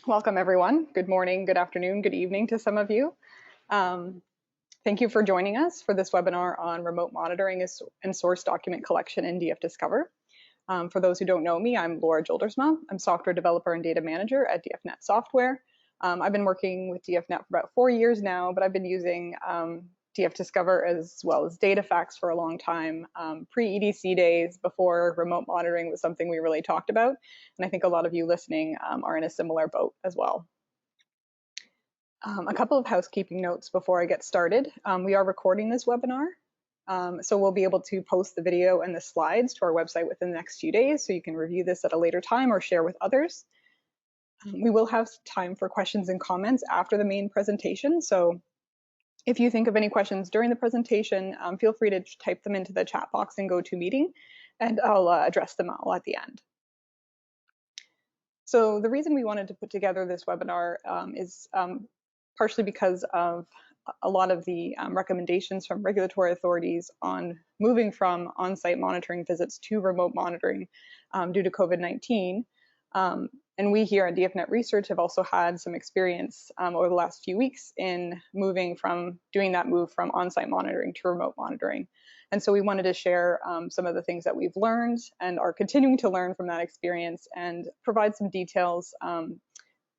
Welcome everyone. Good morning, good afternoon, good evening to some of you. Thank you for joining us for this webinar on remote monitoring and source document collection in DFdiscover. For those who don't know me, I'm Laura Joldersma. I'm software developer and data manager at DFnet Software. I've been working with DFnet for about 4 years now, but I've been using DFdiscover as well as DataFax for a long time, pre-EDC days, before remote monitoring was something we really talked about. And I think a lot of you listening are in a similar boat as well. A couple of housekeeping notes before I get started. We are recording this webinar, so we'll be able to post the video and the slides to our website within the next few days, so you can review this at a later time or share with others. We will have time for questions and comments after the main presentation, so if you think of any questions during the presentation, feel free to type them into the chat box in GoToMeeting, and I'll address them all at the end. So the reason we wanted to put together this webinar is partially because of a lot of the recommendations from regulatory authorities on moving from on-site monitoring visits to remote monitoring due to COVID-19. And we here at DFnet Research have also had some experience over the last few weeks in doing that move from on-site monitoring to remote monitoring. And so we wanted to share some of the things that we've learned and are continuing to learn from that experience, and provide some details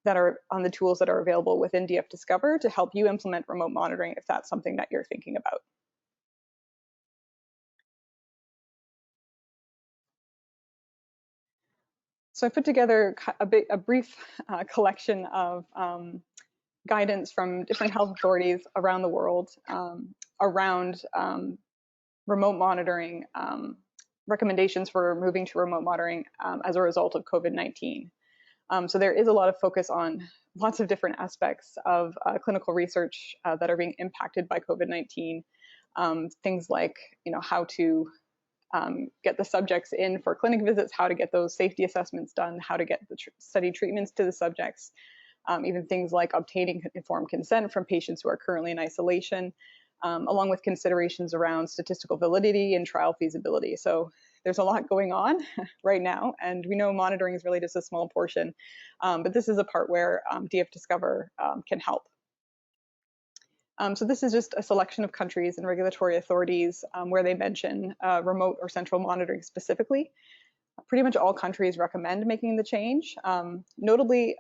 that are on the tools that are available within DFdiscover to help you implement remote monitoring if that's something that you're thinking about. So I put together a brief collection of guidance from different health authorities around the world around remote monitoring, recommendations for moving to remote monitoring as a result of COVID-19. So there is a lot of focus on lots of different aspects of clinical research that are being impacted by COVID-19. Things like, how to get the subjects in for clinic visits, how to get those safety assessments done, how to get the study treatments to the subjects, even things like obtaining informed consent from patients who are currently in isolation, along with considerations around statistical validity and trial feasibility. So there's a lot going on right now, and we know monitoring is really just a small portion, but this is a part where DFdiscover can help. So this is just a selection of countries and regulatory authorities where they mention remote or central monitoring specifically. Pretty much all countries recommend making the change. Notably,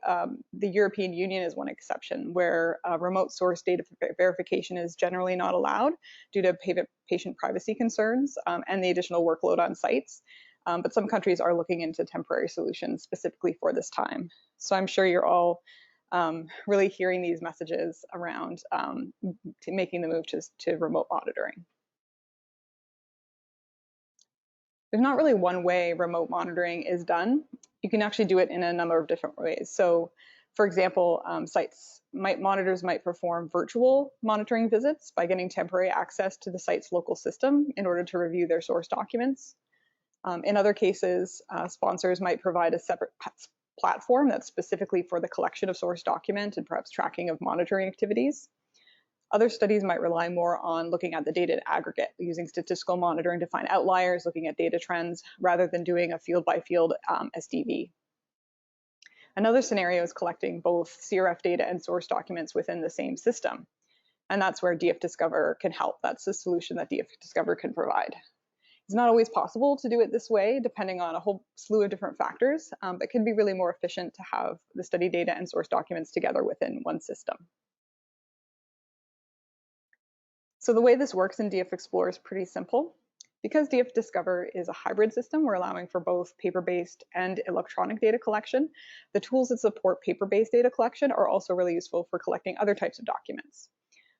the European Union is one exception, where remote source data verification is generally not allowed due to patient privacy concerns and the additional workload on sites. But some countries are looking into temporary solutions specifically for this time. So I'm sure you're all really hearing these messages around making the move to remote monitoring. There's not really one way remote monitoring is done. You can actually do it in a number of different ways. So, for example, monitors might perform virtual monitoring visits by getting temporary access to the site's local system in order to review their source documents. In other cases, sponsors might provide a separate platform that's specifically for the collection of source document and perhaps tracking of monitoring activities. Other studies might rely more on looking at the data in aggregate, using statistical monitoring to find outliers, looking at data trends, rather than doing a field-by-field SDV. Another scenario is collecting both CRF data and source documents within the same system. And that's where DFdiscover can help. That's the solution that DFdiscover can provide. It's not always possible to do it this way, depending on a whole slew of different factors, but it can be really more efficient to have the study data and source documents together within one system. So the way this works in DFExplore is pretty simple. Because DFdiscover is a hybrid system, we're allowing for both paper-based and electronic data collection. The tools that support paper-based data collection are also really useful for collecting other types of documents.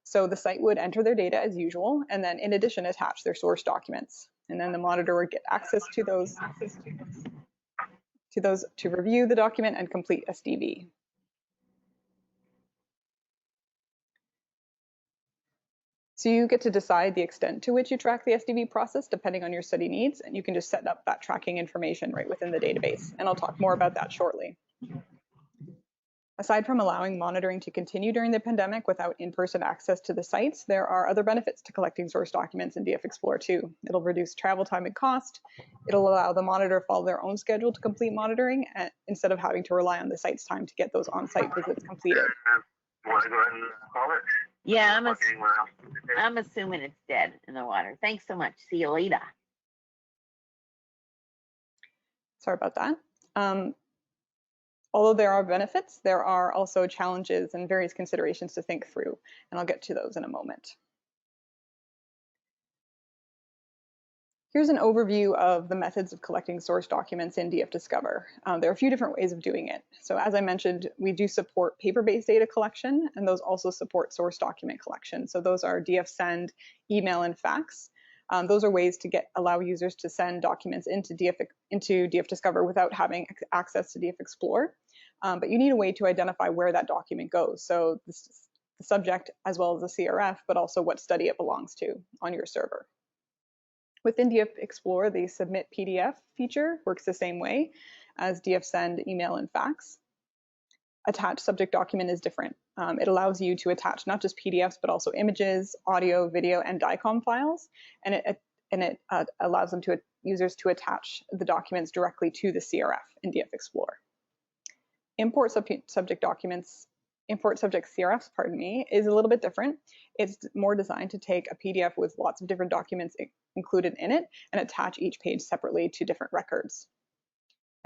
So the site would enter their data as usual, and then in addition attach their source documents. And then the monitor would get access to those to review the document and complete SDV. So you get to decide the extent to which you track the SDV process depending on your study needs, and you can just set up that tracking information right within the database. And I'll talk more about that shortly. Aside from allowing monitoring to continue during the pandemic without in-person access to the sites, there are other benefits to collecting source documents in DFexplorer too. It'll reduce travel time and cost. It'll allow the monitor to follow their own schedule to complete monitoring instead of having to rely on the site's time to get those on-site visits completed. Want to go ahead and call it? Yeah, I'm assuming it's dead in the water. Thanks so much. See you later. Sorry about that. Although there are benefits, there are also challenges and various considerations to think through, and I'll get to those in a moment. Here's an overview of the methods of collecting source documents in DFdiscover. There are a few different ways of doing it. So as I mentioned, we do support paper-based data collection, and those also support source document collection. So those are DFsend, email, and fax. Those are ways to allow users to send documents into DFdiscover without having access to DFexplorer. But you need a way to identify where that document goes. So this is the subject as well as the CRF, but also what study it belongs to on your server. Within DFexplorer, the Submit PDF feature works the same way as DFsend, email, and fax. Attach subject document is different. It allows you to attach not just PDFs, but also images, audio, video, and DICOM files, and it allows users to attach the documents directly to the CRF in DFexplorer. Import subject CRFs, is a little bit different. It's more designed to take a PDF with lots of different documents included in it and attach each page separately to different records.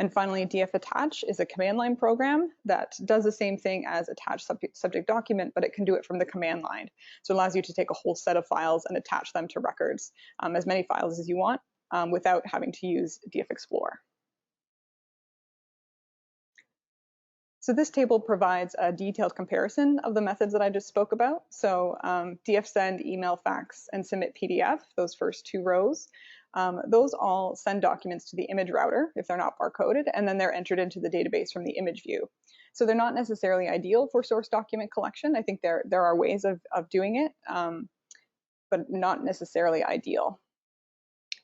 And finally, DFattach is a command line program that does the same thing as attach subject document, but it can do it from the command line. So it allows you to take a whole set of files and attach them to records, as many files as you want, without having to use DFexplorer. So this table provides a detailed comparison of the methods that I just spoke about. So DFsend, email, fax, and submit PDF, those first two rows, those all send documents to the image router if they're not barcoded, and then they're entered into the database from the image view. So they're not necessarily ideal for source document collection. I think there are ways of doing it, but not necessarily ideal.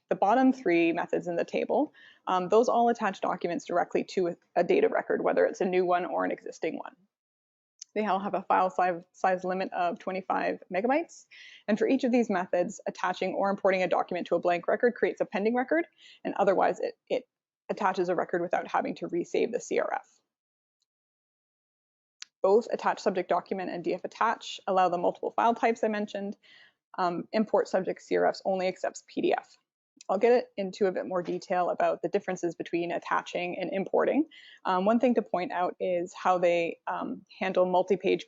The bottom three methods in the table, those all attach documents directly to a data record, whether it's a new one or an existing one. They all have a file size limit of 25 megabytes. And for each of these methods, attaching or importing a document to a blank record creates a pending record, and otherwise it attaches a record without having to resave the CRF. Both attach subject document and DFattach allow the multiple file types I mentioned. Import subject CRFs only accepts PDF. I'll get into a bit more detail about the differences between attaching and importing. One thing to point out is how they handle multi-page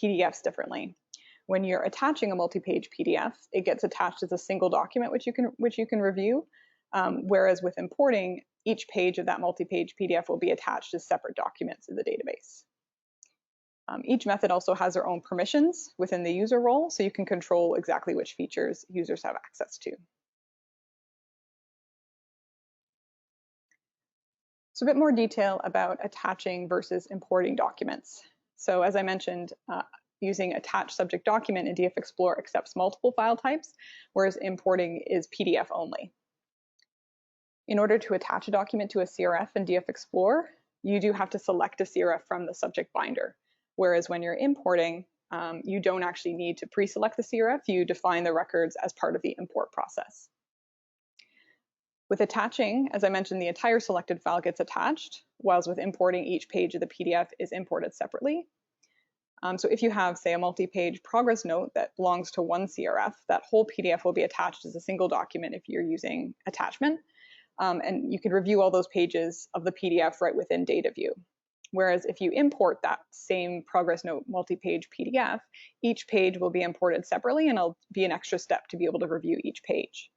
PDFs differently. When you're attaching a multi-page PDF, it gets attached as a single document which you can review, whereas with importing, each page of that multi-page PDF will be attached as separate documents in the database. Each method also has their own permissions within the user role, so you can control exactly which features users have access to. So a bit more detail about attaching versus importing documents. So as I mentioned, using attach subject document in DFexplorer accepts multiple file types, whereas importing is PDF only. In order to attach a document to a CRF in DFexplorer, you do have to select a CRF from the subject binder, whereas when you're importing, you don't actually need to pre-select the CRF, you define the records as part of the import process. With attaching, as I mentioned, the entire selected file gets attached, whilst with importing, each page of the PDF is imported separately. So if you have, say, a multi-page progress note that belongs to one CRF, that whole PDF will be attached as a single document if you're using attachment. And you can review all those pages of the PDF right within data view. Whereas if you import that same progress note multi-page PDF, each page will be imported separately and it'll be an extra step to be able to review each page.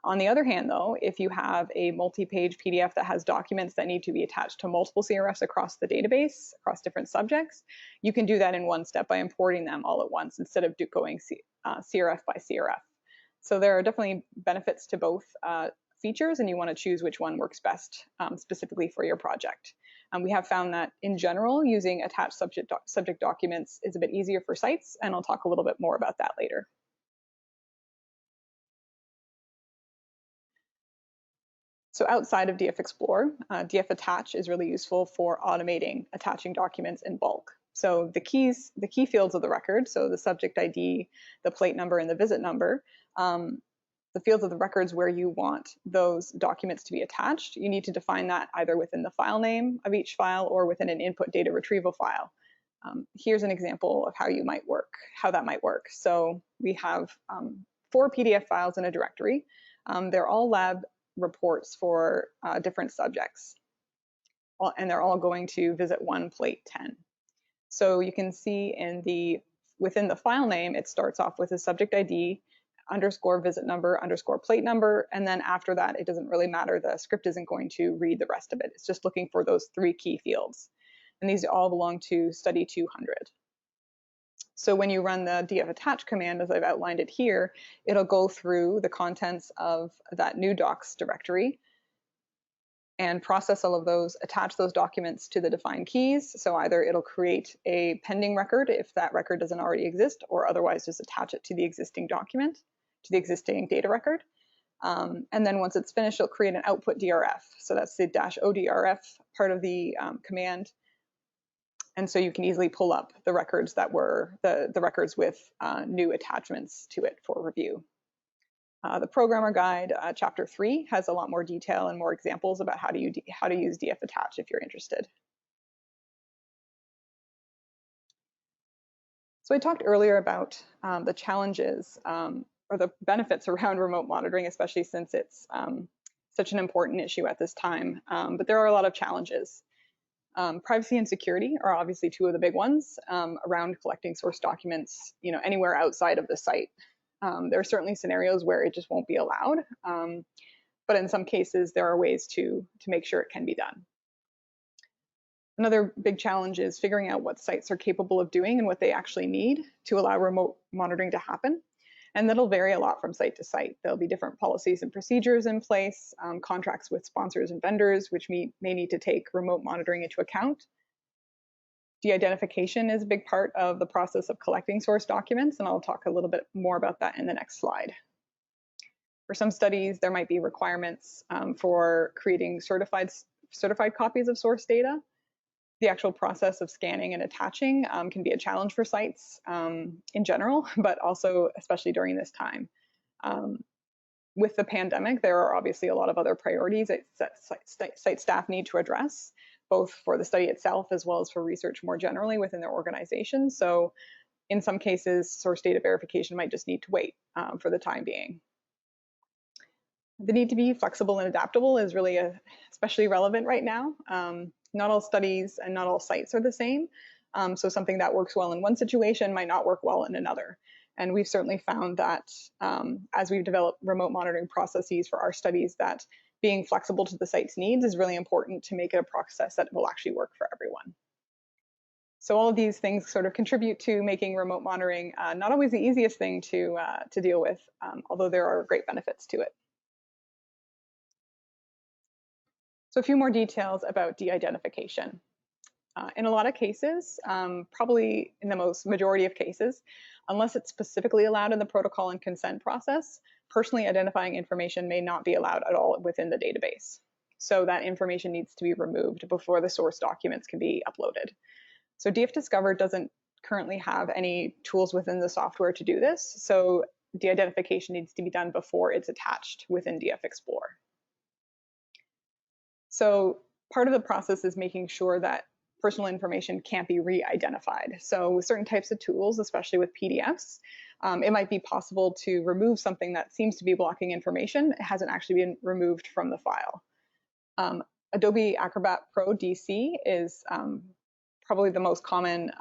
On the other hand, though, if you have a multi-page PDF that has documents that need to be attached to multiple CRFs across the database, across different subjects, you can do that in one step by importing them all at once instead of going CRF by CRF. So there are definitely benefits to both features, and you want to choose which one works best specifically for your project. We have found that in general, using attached subject documents is a bit easier for sites, and I'll talk a little bit more about that later. So outside of DF Explorer, DF Attach is really useful for automating attaching documents in bulk. So the key fields of the record, so the subject ID, the plate number, and the visit number, the fields of the records where you want those documents to be attached, you need to define that either within the file name of each file or within an input data retrieval file. Here's an example of how that might work. So we have 4 PDF files in a directory. They're all lab reports for different subjects, and they're all going to visit 1 plate 10. So you can see within the file name, it starts off with a subject ID, underscore visit number, underscore plate number, and then after that, it doesn't really matter. The script isn't going to read the rest of it. It's just looking for those 3 key fields. And these all belong to study 200. So when you run the DFAttach command, as I've outlined it here, it'll go through the contents of that new docs directory and process all of those, attach those documents to the defined keys. So either it'll create a pending record if that record doesn't already exist, or otherwise just attach it to the existing document, to the existing data record. And then once it's finished, it'll create an output DRF. So that's the -ODRF part of the command. And so you can easily pull up the records that were the records with new attachments to it for review. The programmer guide, chapter 3, has a lot more detail and more examples about how to use DFAttach if you're interested. So I talked earlier about the challenges or the benefits around remote monitoring, especially since it's such an important issue at this time. But there are a lot of challenges. Privacy and security are obviously 2 of the big ones around collecting source documents, anywhere outside of the site. There are certainly scenarios where it just won't be allowed, but in some cases there are ways to make sure it can be done. Another big challenge is figuring out what sites are capable of doing and what they actually need to allow remote monitoring to happen. And that'll vary a lot from site to site. There'll be different policies and procedures in place, contracts with sponsors and vendors, which may need to take remote monitoring into account. De-identification is a big part of the process of collecting source documents, and I'll talk a little bit more about that in the next slide. For some studies, there might be requirements for creating certified copies of source data. The actual process of scanning and attaching can be a challenge for sites in general, but also especially during this time. With the pandemic, there are obviously a lot of other priorities that site staff need to address, both for the study itself as well as for research more generally within their organization. So in some cases, source data verification might just need to wait for the time being. The need to be flexible and adaptable is really especially relevant right now. Not all studies and not all sites are the same. So something that works well in one situation might not work well in another. And we've certainly found that as we've developed remote monitoring processes for our studies, that being flexible to the site's needs is really important to make it a process that will actually work for everyone. So all of these things sort of contribute to making remote monitoring not always the easiest thing to deal with, although there are great benefits to it. So a few more details about de-identification. In a lot of cases, probably in the majority of cases, unless it's specifically allowed in the protocol and consent process, personally identifying information may not be allowed at all within the database. So that information needs to be removed before the source documents can be uploaded. So DFdiscover doesn't currently have any tools within the software to do this, so de-identification needs to be done before it's attached within DF Explorer. So part of the process is making sure that personal information can't be re-identified. So with certain types of tools, especially with PDFs, it might be possible to remove something that seems to be blocking information. It hasn't actually been removed from the file. Adobe Acrobat Pro DC is probably the most common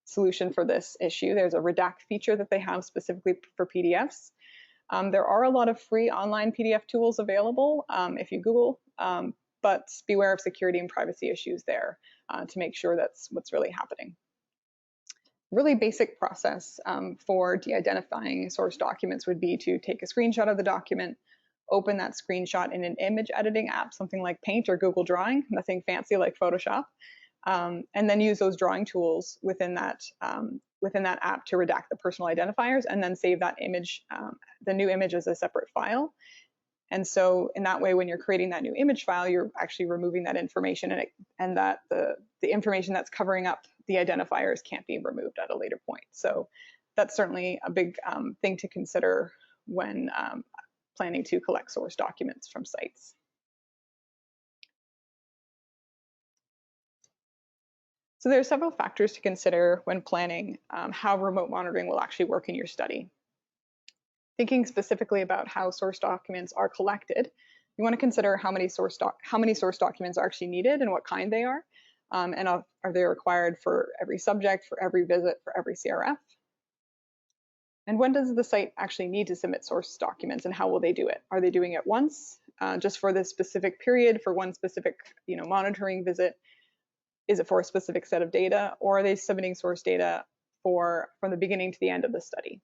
solution for this issue. There's a redact feature that they have specifically for PDFs. There are a lot of free online PDF tools available if you Google, but beware of security and privacy issues there to make sure that's what's really happening. Really basic process for de-identifying source documents would be to take a screenshot of the document, open that screenshot in an image editing app, something like Paint or Google Drawing, nothing fancy like Photoshop, and then use those drawing tools within that app to redact the personal identifiers, and then save that image, the new image, as a separate file. And so in that way, when you're creating that new image file, you're actually removing that information, and that the information that's covering up the identifiers can't be removed at a later point. So that's certainly a big thing to consider when planning to collect source documents from sites. So there are several factors to consider when planning how remote monitoring will actually work in your study. Thinking specifically about how source documents are collected, you want to consider how many source documents are actually needed and what kind they are, and are they required for every subject, for every visit, for every CRF? And when does the site actually need to submit source documents, and how will they do it? Are they doing it once, just for this specific period, for one specific monitoring visit? Is it for a specific set of data, or are they submitting source data from the beginning to the end of the study?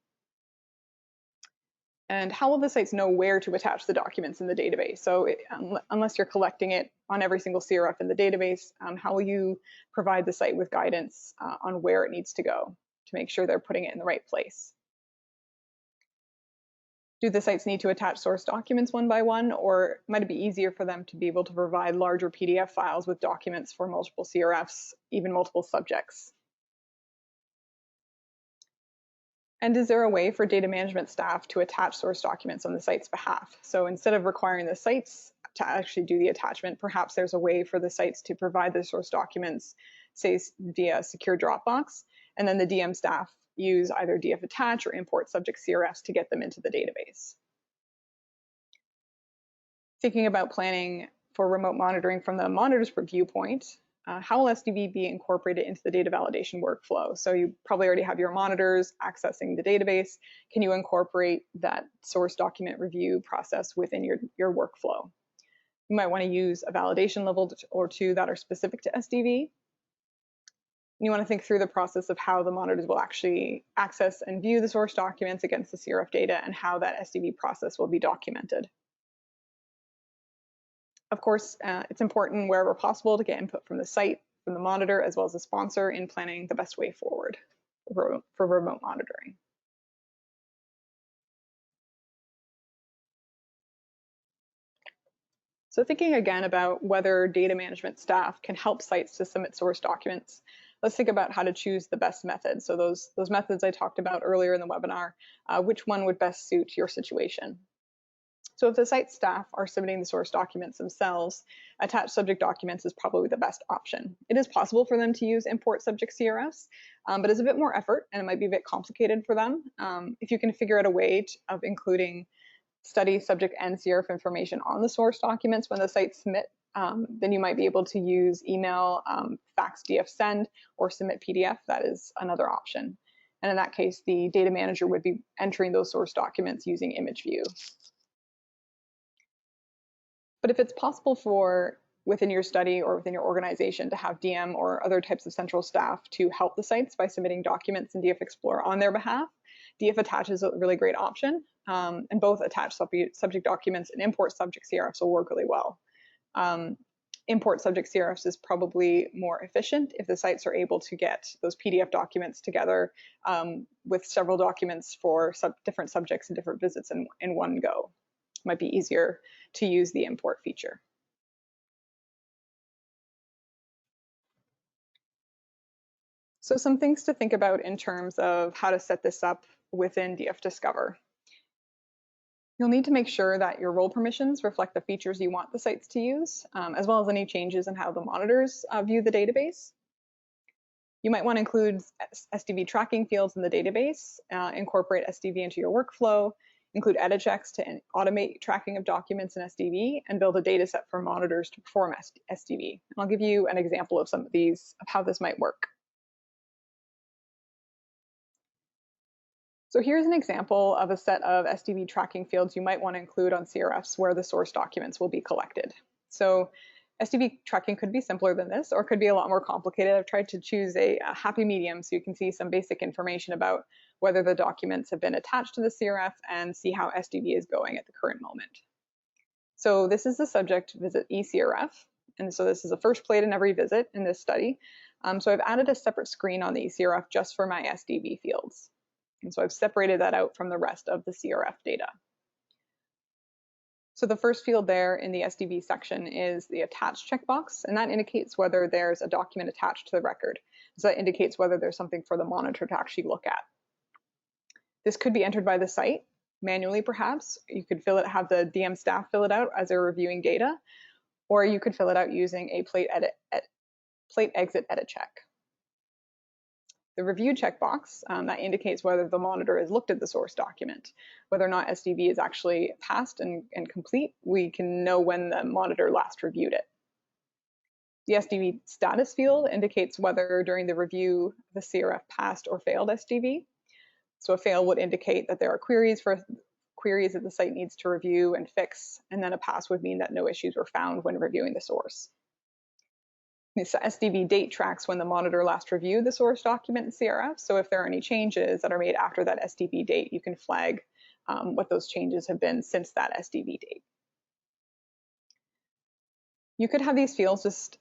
And how will the sites know where to attach the documents in the database? So unless you're collecting it on every single CRF in the database, how will you provide the site with guidance on where it needs to go to make sure they're putting it in the right place? Do the sites need to attach source documents one by one, or might it be easier for them to be able to provide larger PDF files with documents for multiple CRFs, even multiple subjects? And is there a way for data management staff to attach source documents on the site's behalf? So instead of requiring the sites to actually do the attachment, perhaps there's a way for the sites to provide the source documents, say via secure Dropbox, and then the DM staff use either DFattach or import subject CRFs to get them into the database. Thinking about planning for remote monitoring from the monitor's viewpoint, how will SDV be incorporated into the data validation workflow? So you probably already have your monitors accessing the database. Can you incorporate that source document review process within your workflow? You might want to use a validation level or two that are specific to SDV. You want to think through the process of how the monitors will actually access and view the source documents against the CRF data, and how that SDV process will be documented. Of course, it's important wherever possible to get input from the site, from the monitor, as well as the sponsor in planning the best way forward for remote monitoring. So thinking again about whether data management staff can help sites to submit source documents, let's think about how to choose the best method. So those methods I talked about earlier in the webinar, which one would best suit your situation? So if the site staff are submitting the source documents themselves, attached subject documents is probably the best option. It is possible for them to use import subject CRFs, but it's a bit more effort and it might be a bit complicated for them. If you can figure out a way of including study, subject, and CRF information on the source documents when the sites submit, then you might be able to use email, fax, DF send, or submit PDF. That is another option. And in that case, the data manager would be entering those source documents using image view. But if it's possible for within your study or within your organization to have DM or other types of central staff to help the sites by submitting documents in DF Explorer on their behalf, DFattach is a really great option, and both attached subject documents and import subject CRFs will work really well. Import subject CRFs is probably more efficient if the sites are able to get those PDF documents together with several documents for different subjects and different visits in one go. It might be easier to use the import feature. So some things to think about in terms of how to set this up within DFdiscover. You'll need to make sure that your role permissions reflect the features you want the sites to use, as well as any changes in how the monitors view the database. You might want to include SDV tracking fields in the database, incorporate SDV into your workflow, include edit checks to automate tracking of documents in SDV, and build a data set for monitors to perform SDV. And I'll give you an example of some of these, of how this might work. So here's an example of a set of SDV tracking fields you might want to include on CRFs where the source documents will be collected. So SDV tracking could be simpler than this, or could be a lot more complicated. I've tried to choose a happy medium so you can see some basic information about whether the documents have been attached to the CRF and see how SDV is going at the current moment. So this is the subject visit eCRF, and so this is the first played in every visit in this study. So I've added a separate screen on the eCRF just for my SDV fields. And so I've separated that out from the rest of the CRF data. So the first field there in the SDV section is the attached checkbox, and that indicates whether there's a document attached to the record. So that indicates whether there's something for the monitor to actually look at. This could be entered by the site manually, perhaps. You could have the DM staff fill it out as they're reviewing data, or you could fill it out using a plate exit edit check. The review checkbox, that indicates whether the monitor has looked at the source document. Whether or not SDV is actually passed and complete, we can know when the monitor last reviewed it. The SDV status field indicates whether during the review the CRF passed or failed SDV. So a fail would indicate that there are queries that the site needs to review and fix, and then a pass would mean that no issues were found when reviewing the source. This SDV date tracks when the monitor last reviewed the source document in CRF. So if there are any changes that are made after that SDV date, you can flag what those changes have been since that SDV date. You could have these fields just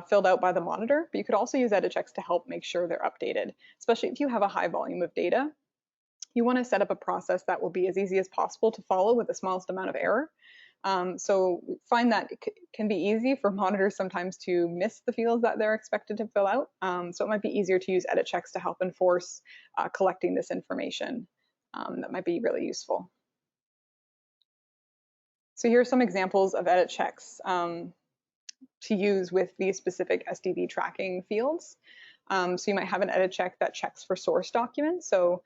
filled out by the monitor, but you could also use edit checks to help make sure they're updated, especially if you have a high volume of data. You want to set up a process that will be as easy as possible to follow with the smallest amount of error. So find that it can be easy for monitors sometimes to miss the fields that they're expected to fill out. So it might be easier to use edit checks to help enforce collecting this information. That might be really useful. So here are some examples of edit checks to use with these specific SDV tracking fields. So you might have an edit check that checks for source documents. So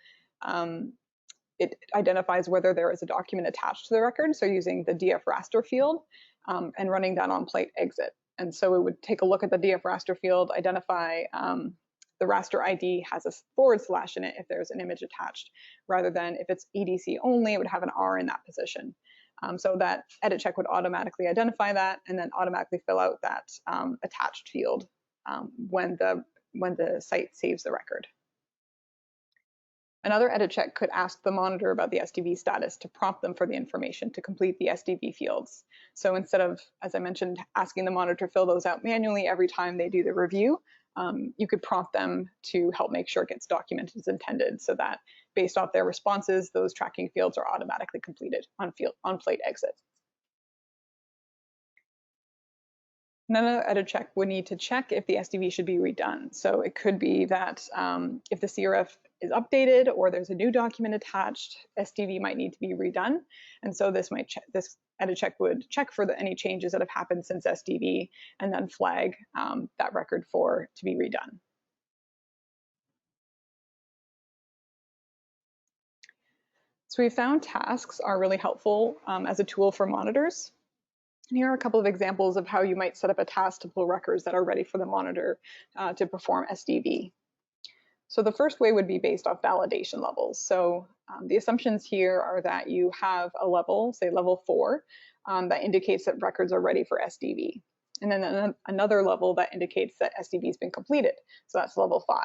it identifies whether there is a document attached to the record, so using the DF raster field and running that on plate exit. And so it would take a look at the DF raster field, identify the raster ID has a / in it if there's an image attached, rather than if it's EDC only, it would have an R in that position. So that edit check would automatically identify that and then automatically fill out that attached field when the site saves the record. Another edit check could ask the monitor about the SDV status to prompt them for the information to complete the SDV fields. So instead of, as I mentioned, asking the monitor to fill those out manually every time they do the review, you could prompt them to help make sure it gets documented as intended, so that based off their responses, those tracking fields are automatically completed on plate exit. Another edit check would need to check if the SDV should be redone. So it could be that if the CRF is updated or there's a new document attached, SDV might need to be redone. And so this edit check would check for any changes that have happened since SDV and then flag that record to be redone. So we found tasks are really helpful as a tool for monitors. And here are a couple of examples of how you might set up a task to pull records that are ready for the monitor to perform SDV. So the first way would be based off validation levels. So the assumptions here are that you have a level, say level 4, that indicates that records are ready for SDV. And then another level that indicates that SDV has been completed. So that's level 5.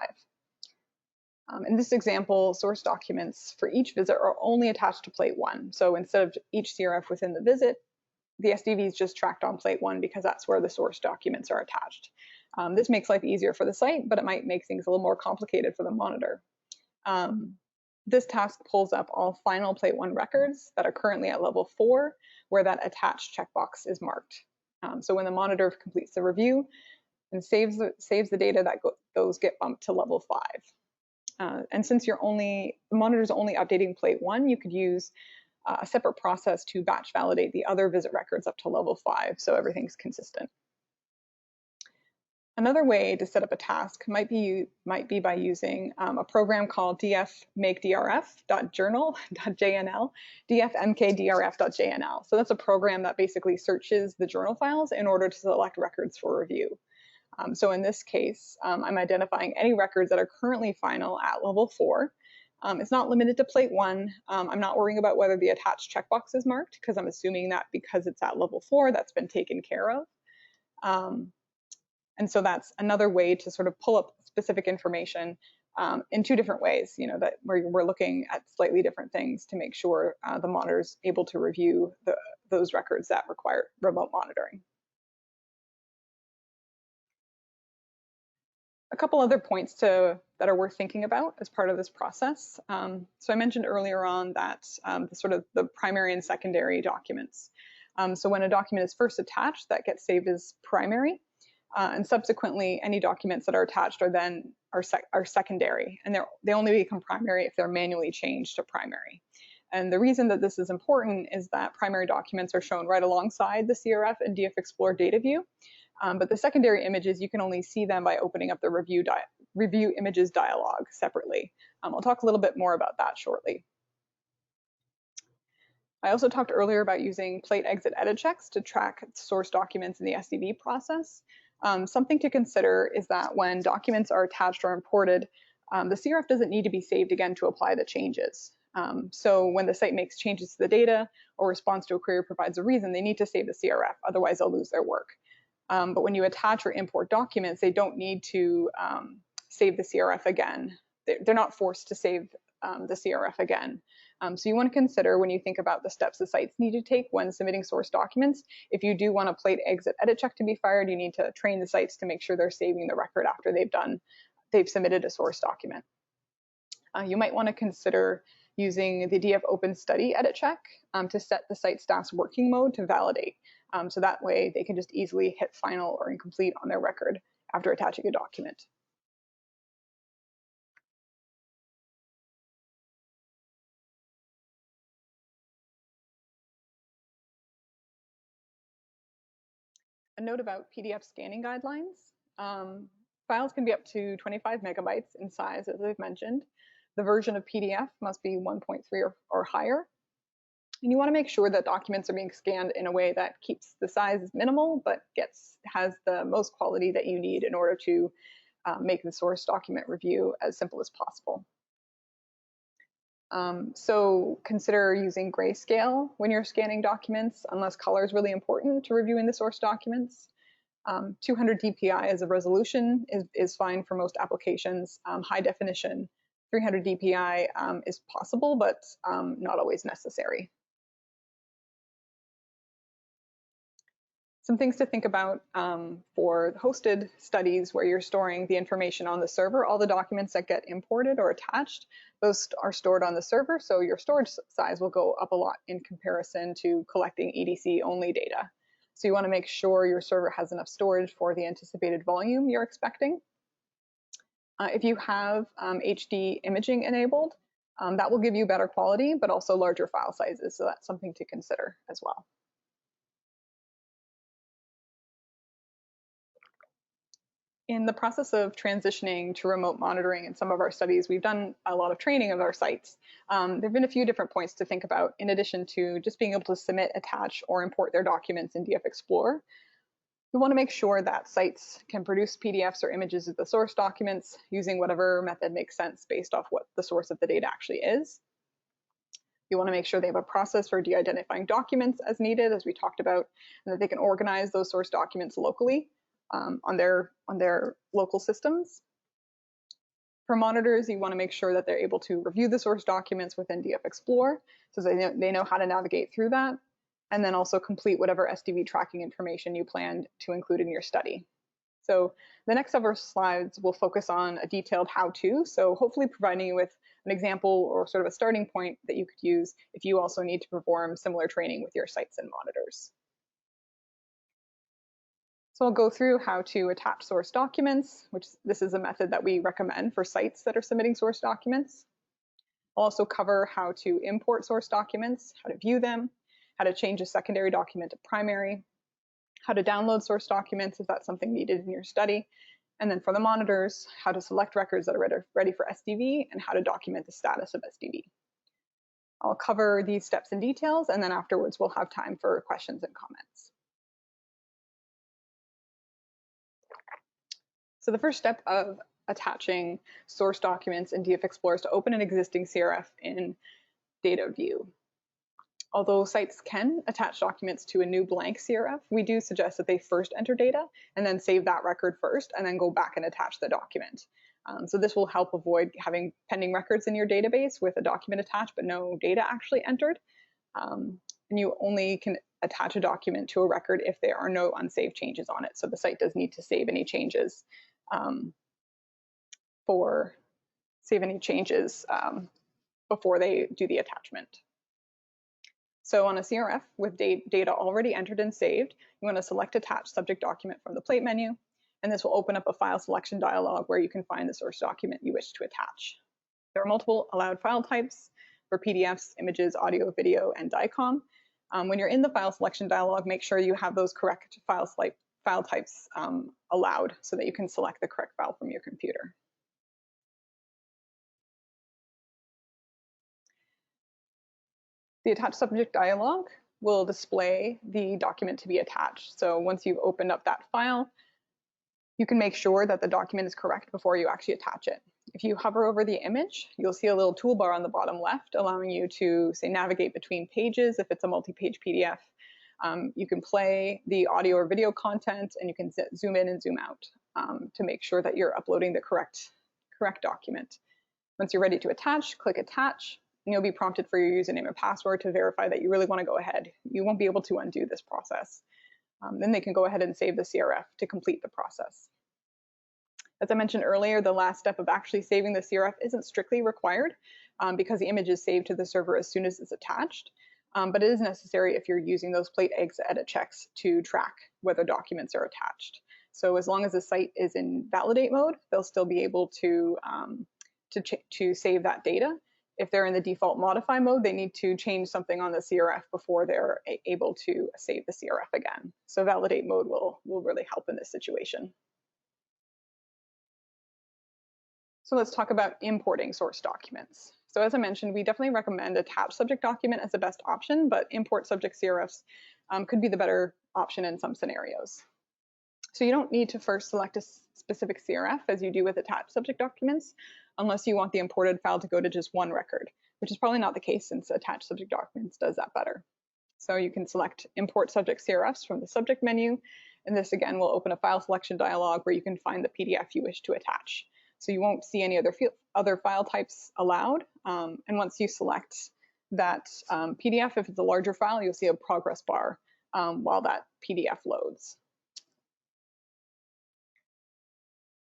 In this example, source documents for each visit are only attached to plate 1. So instead of each CRF within the visit, the SDV is just tracked on plate 1 because that's where the source documents are attached. This makes life easier for the site, but it might make things a little more complicated for the monitor. This task pulls up all final plate 1 records that are currently at level 4, where that attached checkbox is marked. So when the monitor completes the review and saves the data, those get bumped to level 5. And since the monitor's only updating plate 1, you could use a separate process to batch validate the other visit records up to level 5, so everything's consistent. Another way to set up a task might be by using a program called dfmkdrf.journal.jnl, dfmkdrf.jnl. So that's a program that basically searches the journal files in order to select records for review. So in this case, I'm identifying any records that are currently final at level 4. It's not limited to plate 1. I'm not worrying about whether the attached checkbox is marked because I'm assuming that because it's at level 4, that's been taken care of. And so that's another way to sort of pull up specific information in 2 different ways, where we're looking at slightly different things to make sure the monitor is able to review those records that require remote monitoring. A couple other points that are worth thinking about as part of this process. So I mentioned earlier on that the primary and secondary documents. So when a document is first attached, that gets saved as primary. And subsequently, any documents that are attached are secondary, and they only become primary if they're manually changed to primary. And the reason that this is important is that primary documents are shown right alongside the CRF and DFexplorer data view. But the secondary images, you can only see them by opening up the review images dialog separately. I'll talk a little bit more about that shortly. I also talked earlier about using plate exit edit checks to track source documents in the SDV process. Something to consider is that when documents are attached or imported, the CRF doesn't need to be saved again to apply the changes. So when the site makes changes to the data or responds to a query provides a reason, they need to save the CRF, otherwise they'll lose their work. But when you attach or import documents, they don't need to save the CRF again. They're not forced to save the CRF again. So you want to consider when you think about the steps the sites need to take when submitting source documents. If you do want a plate exit edit check to be fired, you need to train the sites to make sure they're saving the record after they've submitted a source document. You might want to consider using the DF Open Study edit check to set the site staff's working mode to validate. So that way they can just easily hit final or incomplete on their record after attaching a document. A note about PDF scanning guidelines. Files can be up to 25 megabytes in size, as I've mentioned. The version of PDF must be 1.3 or higher. And you want to make sure that documents are being scanned in a way that keeps the size minimal, but has the most quality that you need in order to make the source document review as simple as possible. So consider using grayscale when you're scanning documents, unless color is really important to reviewing the source documents. 200 dpi as a resolution is fine for most applications. High definition, 300 dpi is possible, but not always necessary. Some things to think about for hosted studies where you're storing the information on the server. All the documents that get imported or attached, those are stored on the server, so your storage size will go up a lot in comparison to collecting EDC only data. So you want to make sure your server has enough storage for the anticipated volume you're expecting. If you have HD imaging enabled, that will give you better quality, but also larger file sizes, so that's something to consider as well. In the process of transitioning to remote monitoring in some of our studies, we've done a lot of training of our sites. There have been a few different points to think about in addition to just being able to submit, attach, or import their documents in DFexplorer. We want to make sure that sites can produce PDFs or images of the source documents using whatever method makes sense based off what the source of the data actually is. You want to make sure they have a process for de-identifying documents as needed, as we talked about, and that they can organize those source documents locally on their local systems. For monitors, you want to make sure that they're able to review the source documents within DFexplorer, so they know how to navigate through that, and then also complete whatever SDV tracking information you planned to include in your study. So the next several slides will focus on a detailed how-to, so hopefully providing you with an example or sort of a starting point that you could use if you also need to perform similar training with your sites and monitors. So I'll go through how to attach source documents, which this is a method that we recommend for sites that are submitting source documents. I'll also cover how to import source documents, how to view them, how to change a secondary document to primary, how to download source documents if that's something needed in your study, and then for the monitors, how to select records that are ready for SDV and how to document the status of SDV. I'll cover these steps in details, and then afterwards we'll have time for questions and comments. So the first step of attaching source documents in DFexplorer is to open an existing CRF in data view. Although sites can attach documents to a new blank CRF, we do suggest that they first enter data and then save that record first and then go back and attach the document. So this will help avoid having pending records in your database with a document attached but no data actually entered. And you only can attach a document to a record if there are no unsaved changes on it. So the site does need to save any changes before they do the attachment. So on a CRF with data already entered and saved, you want to select Attach Subject Document from the plate menu, and this will open up a file selection dialog where you can find the source document you wish to attach. There are multiple allowed file types for PDFs, images, audio, video, and DICOM. When you're in the file selection dialog, make sure you have those correct file types allowed so that you can select the correct file from your computer. The Attach Subject dialog will display the document to be attached. So once you've opened up that file, you can make sure that the document is correct before you actually attach it. If you hover over the image, you'll see a little toolbar on the bottom left allowing you to, say, navigate between pages if it's a multi-page PDF. You can play the audio or video content, and you can zoom in and zoom out to make sure that you're uploading the correct document. Once you're ready to attach, click Attach, and you'll be prompted for your username and password to verify that you really want to go ahead. You won't be able to undo this process. Then they can go ahead and save the CRF to complete the process. As I mentioned earlier, the last step of actually saving the CRF isn't strictly required because the image is saved to the server as soon as it's attached, but it is necessary if you're using those plate exit edit checks to track whether documents are attached. So as long as the site is in validate mode, they'll still be able to save that data. If they're in the default modify mode, they need to change something on the CRF before they're able to save the CRF again. So validate mode will really help in this situation. So let's talk about importing source documents. So as I mentioned, we definitely recommend Attach Subject Document as the best option, but import subject CRFs could be the better option in some scenarios. So you don't need to first select a specific CRF as you do with Attach Subject Documents, unless you want the imported file to go to just one record, which is probably not the case since Attach Subject Documents does that better. So you can select Import Subject CRFs from the Subject menu, and this again will open a file selection dialog where you can find the PDF you wish to attach. So you won't see any other file types allowed, and once you select that PDF, if it's a larger file, you'll see a progress bar while that PDF loads.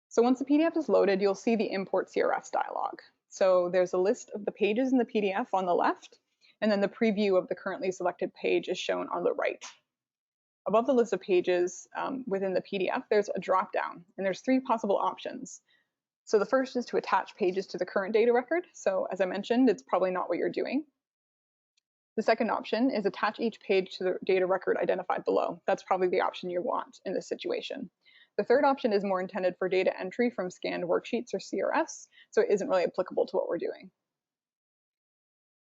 So once the PDF is loaded, you'll see the Import CRFs dialog. So there's a list of the pages in the PDF on the left, and then the preview of the currently selected page is shown on the right. Above the list of pages within the PDF, there's a drop-down, and there's 3 possible options. So the first is to attach pages to the current data record. So as I mentioned, it's probably not what you're doing. The second option is attach each page to the data record identified below. That's probably the option you want in this situation. The third option is more intended for data entry from scanned worksheets or CRFs, so it isn't really applicable to what we're doing.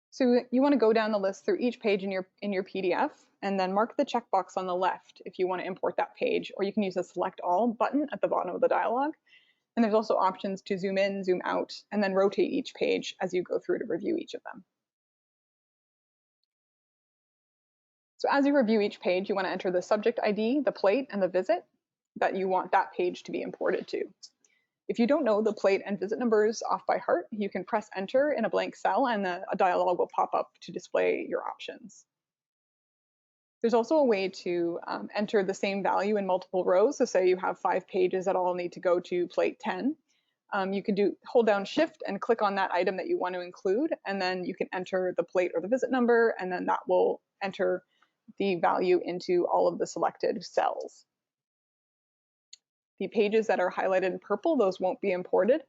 So you want to go down the list through each page in your PDF, and then mark the checkbox on the left if you want to import that page, or you can use the Select All button at the bottom of the dialog. And there's also options to zoom in, zoom out, and then rotate each page as you go through to review each of them. So as you review each page, you want to enter the subject ID, the plate, and the visit that you want that page to be imported to. If you don't know the plate and visit numbers off by heart, you can press enter in a blank cell and a dialog will pop up to display your options. There's also a way to enter the same value in multiple rows. So say you have 5 pages that all need to go to plate 10. You can hold down Shift and click on that item that you want to include, and then you can enter the plate or the visit number, and then that will enter the value into all of the selected cells. The pages that are highlighted in purple, those won't be imported.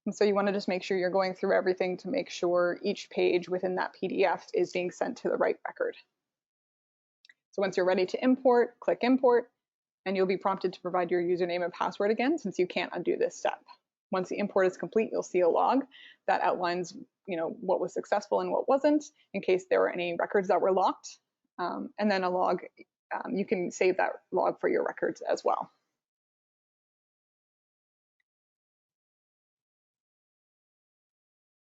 And so you want to just make sure you're going through everything to make sure each page within that PDF is being sent to the right record. So once you're ready to import, click Import, and you'll be prompted to provide your username and password again since you can't undo this step. Once the import is complete, you'll see a log that outlines what was successful and what wasn't in case there were any records that were locked. And then a log, you can save that log for your records as well.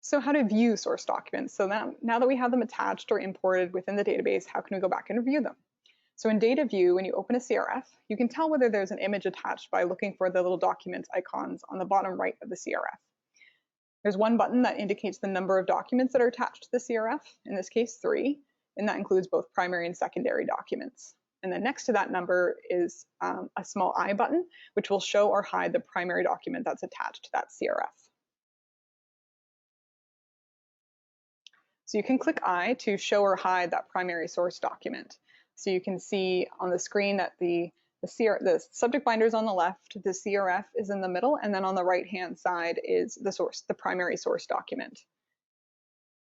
So how to view source documents. So now that we have them attached or imported within the database, how can we go back and review them? So in data view, when you open a CRF, you can tell whether there's an image attached by looking for the little documents icons on the bottom right of the CRF. There's one button that indicates the number of documents that are attached to the CRF, in this case 3, and that includes both primary and secondary documents. And then next to that number is a small I button, which will show or hide the primary document that's attached to that CRF. So you can click I to show or hide that primary source document. So you can see on the screen that the subject binder is on the left, the CRF is in the middle, and then on the right-hand side is the primary source document.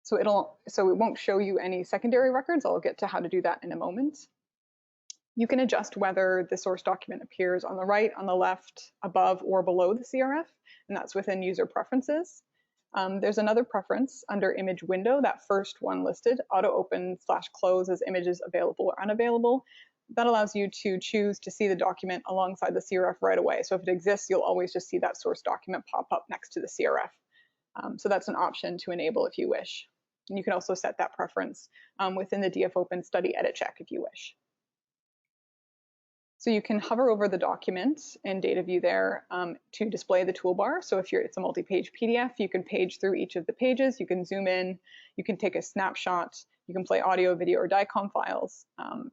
So it won't show you any secondary records. I'll get to how to do that in a moment. You can adjust whether the source document appears on the right, on the left, above, or below the CRF, and that's within user preferences. There's another preference under image window, that first one listed, auto open / close as images available or unavailable. That allows you to choose to see the document alongside the CRF right away. So if it exists, you'll always just see that source document pop up next to the CRF. So that's an option to enable if you wish. And you can also set that preference within the DF Open Study Edit Check if you wish. So you can hover over the document in data view there to display the toolbar. So if it's a multi-page PDF, you can page through each of the pages, you can zoom in, you can take a snapshot, you can play audio, video, or DICOM files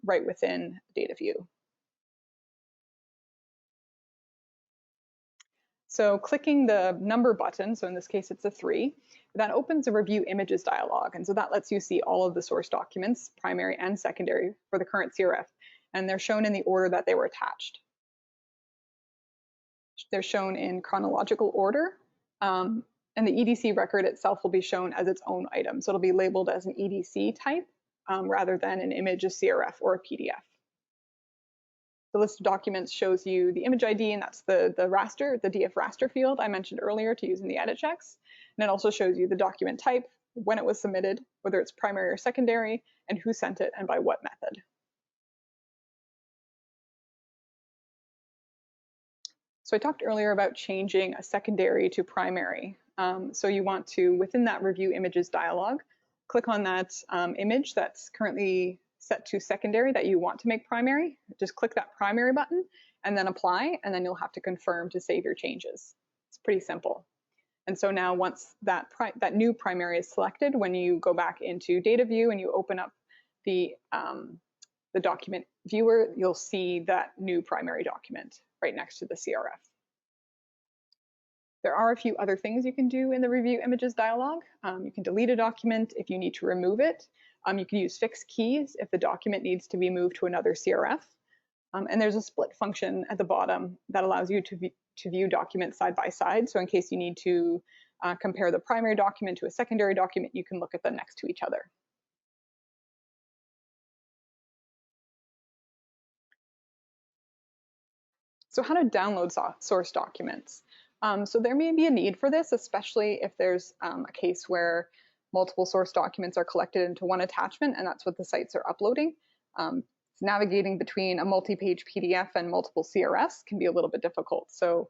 right within data view. So clicking the number button, so in this case it's a 3, that opens a review images dialog. And so that lets you see all of the source documents, primary and secondary, for the current CRF. And they're shown in the order that they were attached. They're shown in chronological order, and the EDC record itself will be shown as its own item. So it'll be labeled as an EDC type rather than an image, a CRF, or a PDF. The list of documents shows you the image ID, and that's the raster, the DF raster field I mentioned earlier to use in the edit checks. And it also shows you the document type, when it was submitted, whether it's primary or secondary, and who sent it and by what method. So I talked earlier about changing a secondary to primary. So you want to, within that review images dialog, click on that image that's currently set to secondary that you want to make primary. Just click that primary button and then apply, and then you'll have to confirm to save your changes. It's pretty simple. And so now once that new primary is selected, when you go back into data view and you open up the document viewer, you'll see that new primary document right next to the CRF. There are a few other things you can do in the review images dialog. You can delete a document if you need to remove it. You can use fixed keys if the document needs to be moved to another CRF. And there's a split function at the bottom that allows you to view documents side by side. So in case you need to compare the primary document to a secondary document, you can look at them next to each other. So how to download source documents. So there may be a need for this, especially if there's a case where multiple source documents are collected into one attachment, and that's what the sites are uploading. Navigating between a multi-page PDF and multiple CRFs can be a little bit difficult. So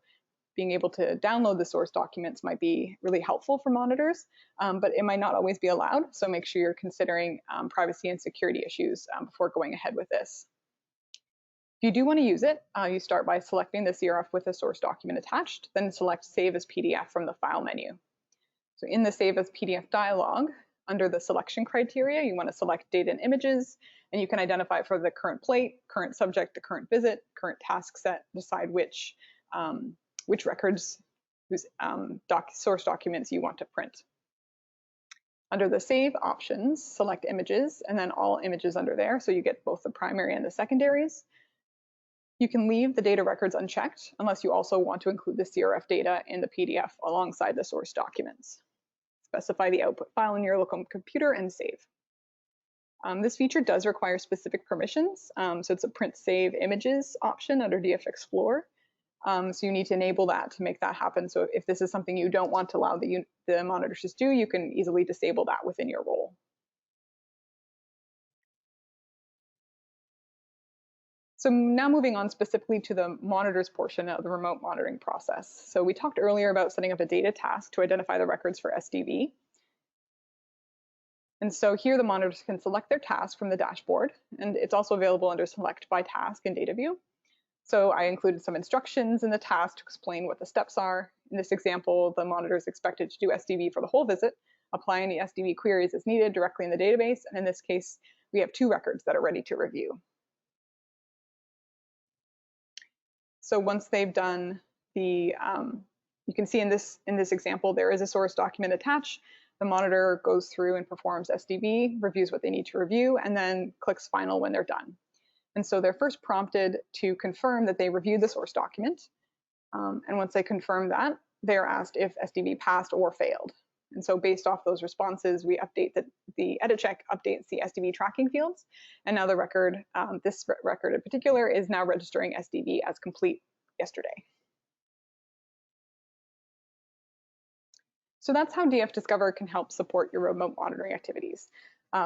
being able to download the source documents might be really helpful for monitors, but it might not always be allowed. So make sure you're considering privacy and security issues before going ahead with this. If you do want to use it, you start by selecting the CRF with a source document attached, then select Save as PDF from the File menu. So in the Save as PDF dialog, under the selection criteria, you want to select Data and Images, and you can identify for the current plate, current subject, the current visit, current task set, decide which records, whose source documents you want to print. Under the Save options, select Images, and then all images under there, so you get both the primary and the secondaries. You can leave the data records unchecked unless you also want to include the CRF data in the PDF alongside the source documents. Specify the output file in your local computer and save. This feature does require specific permissions, so it's a print save images option under DF Explorer. So you need to enable that to make that happen. So if this is something you don't want to allow the monitors to do, you can easily disable that within your role. So now moving on specifically to the monitors portion of the remote monitoring process. So we talked earlier about setting up a data task to identify the records for SDV. And so here the monitors can select their task from the dashboard, and it's also available under Select by Task in Data View. So I included some instructions in the task to explain what the steps are. In this example, the monitor is expected to do SDV for the whole visit, apply any SDV queries as needed directly in the database, and in this case, we have 2 records that are ready to review. So once they've done the, you can see in this example, there is a source document attached. the monitor goes through and performs SDV, reviews what they need to review, and then clicks final when they're done. And so they're first prompted to confirm that they reviewed the source document. And once they confirm that, they're asked if SDV passed or failed. And so based off those responses, we update the edit check updates the SDV tracking fields. And now the record, this record in particular, is now registering SDV as complete yesterday. So that's how DFdiscover can help support your remote monitoring activities.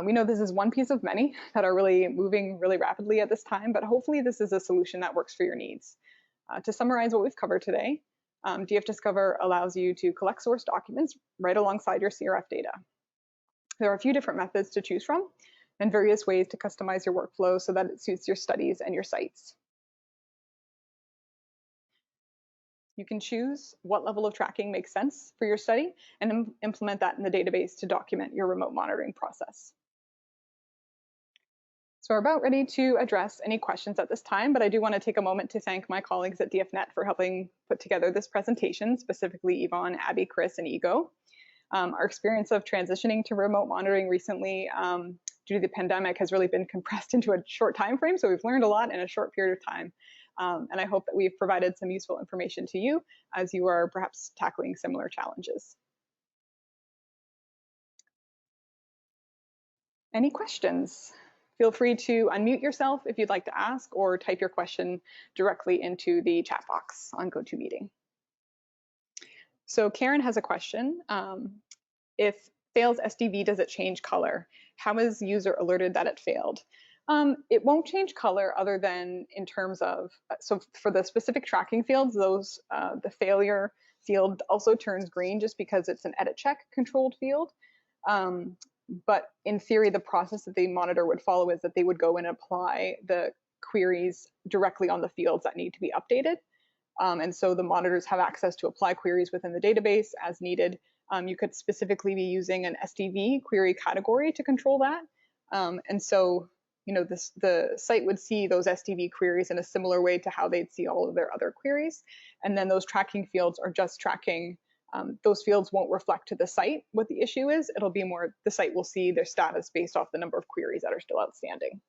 We know this is one piece of many that are really moving really rapidly at this time, but hopefully this is a solution that works for your needs. To summarize what we've covered today, DFdiscover allows you to collect source documents right alongside your CRF data. There are a few different methods to choose from and various ways to customize your workflow so that it suits your studies and your sites. You can choose what level of tracking makes sense for your study and implement that in the database to document your remote monitoring process. So we're about ready to address any questions at this time, but I do want to take a moment to thank my colleagues at DFnet for helping put together this presentation, specifically Yvonne, Abby, Chris, and Ego. Our experience of transitioning to remote monitoring recently due to the pandemic has really been compressed into a short time frame, so we've learned a lot in a short period of time. And I hope that we've provided some useful information to you as you are perhaps tackling similar challenges. Any questions? Feel free to unmute yourself if you'd like to ask, or type your question directly into the chat box on GoToMeeting. So Karen has a question. If fails SDV, does it change color? How is user alerted that it failed? It won't change color other than in terms of, so for the specific tracking fields, those the failure field also turns green just because it's an edit check controlled field. But in theory, the process that the monitor would follow is that they would go and apply the queries directly on the fields that need to be updated. And so the monitors have access to apply queries within the database as needed. You could specifically be using an SDV query category to control that. And so, you know, the site would see those SDV queries in a similar way to how they'd see all of their other queries. And then those tracking fields are just tracking. Those fields won't reflect to the site what the issue is. It'll be more, the site will see their status based off the number of queries that are still outstanding.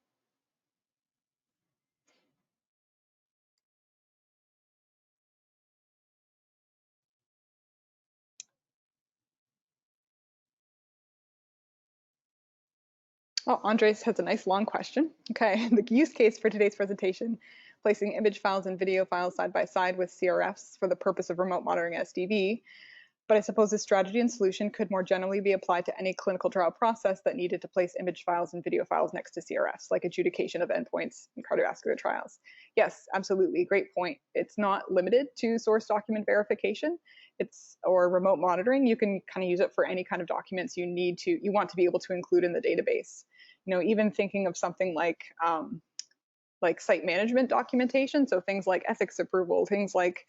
Oh, Andres has a nice long question. Okay, the use case for today's presentation, placing image files and video files side by side with CRFs for the purpose of remote monitoring SDV. But I suppose this strategy and solution could more generally be applied to any clinical trial process that needed to place image files and video files next to CRFs, like adjudication of endpoints in cardiovascular trials. Yes, absolutely, great point. It's not limited to source document verification, or remote monitoring. You can kind of use it for any kind of documents you want to be able to include in the database. You know, even thinking of something like site management documentation, so things like ethics approval, things like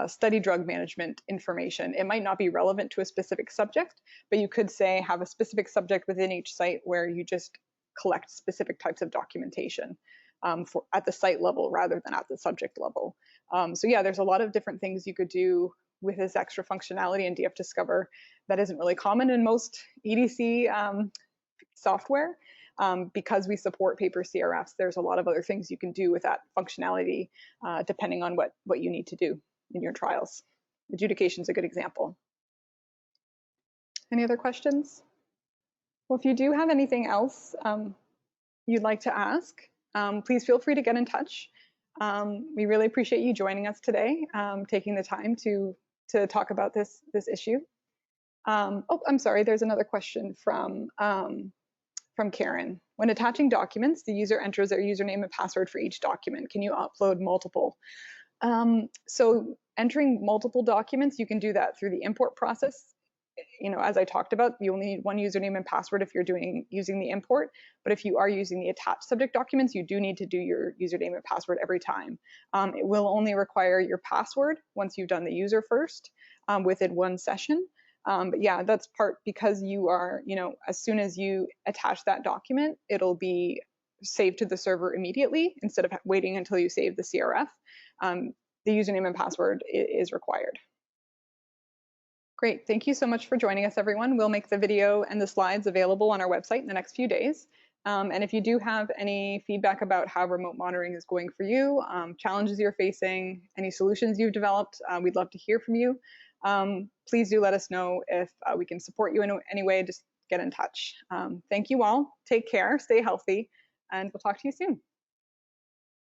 study drug management information. It might not be relevant to a specific subject, but you could say have a specific subject within each site where you just collect specific types of documentation at the site level rather than at the subject level. So yeah, there's a lot of different things you could do with this extra functionality in DFdiscover that isn't really common in most EDC software. Because we support paper CRFs, there's a lot of other things you can do with that functionality depending on what you need to do in your trials. Adjudication is a good example. Any other questions? Well, if you do have anything else you'd like to ask, please feel free to get in touch. We really appreciate you joining us today, taking the time to talk about this issue. Oh, I'm sorry, there's another question from Karen. When attaching documents, the user enters their username and password for each document. Can you upload multiple? So entering multiple documents, you can do that through the import process. You know, as I talked about, you only need one username and password if you're using the import. But if you are using the attached subject documents, you do need to do your username and password every time. It will only require your password once you've done the user first within one session. But yeah, that's part because you are, you know, as soon as you attach that document, it'll be saved to the server immediately instead of waiting until you save the CRF. The username and password is required. Great. Thank you so much for joining us, everyone. We'll make the video and the slides available on our website in the next few days. And if you do have any feedback about how remote monitoring is going for you, challenges you're facing, any solutions you've developed, we'd love to hear from you. Please do let us know if we can support you in any way. Just get in touch. Thank you all. Take care, stay healthy, and we'll talk to you soon.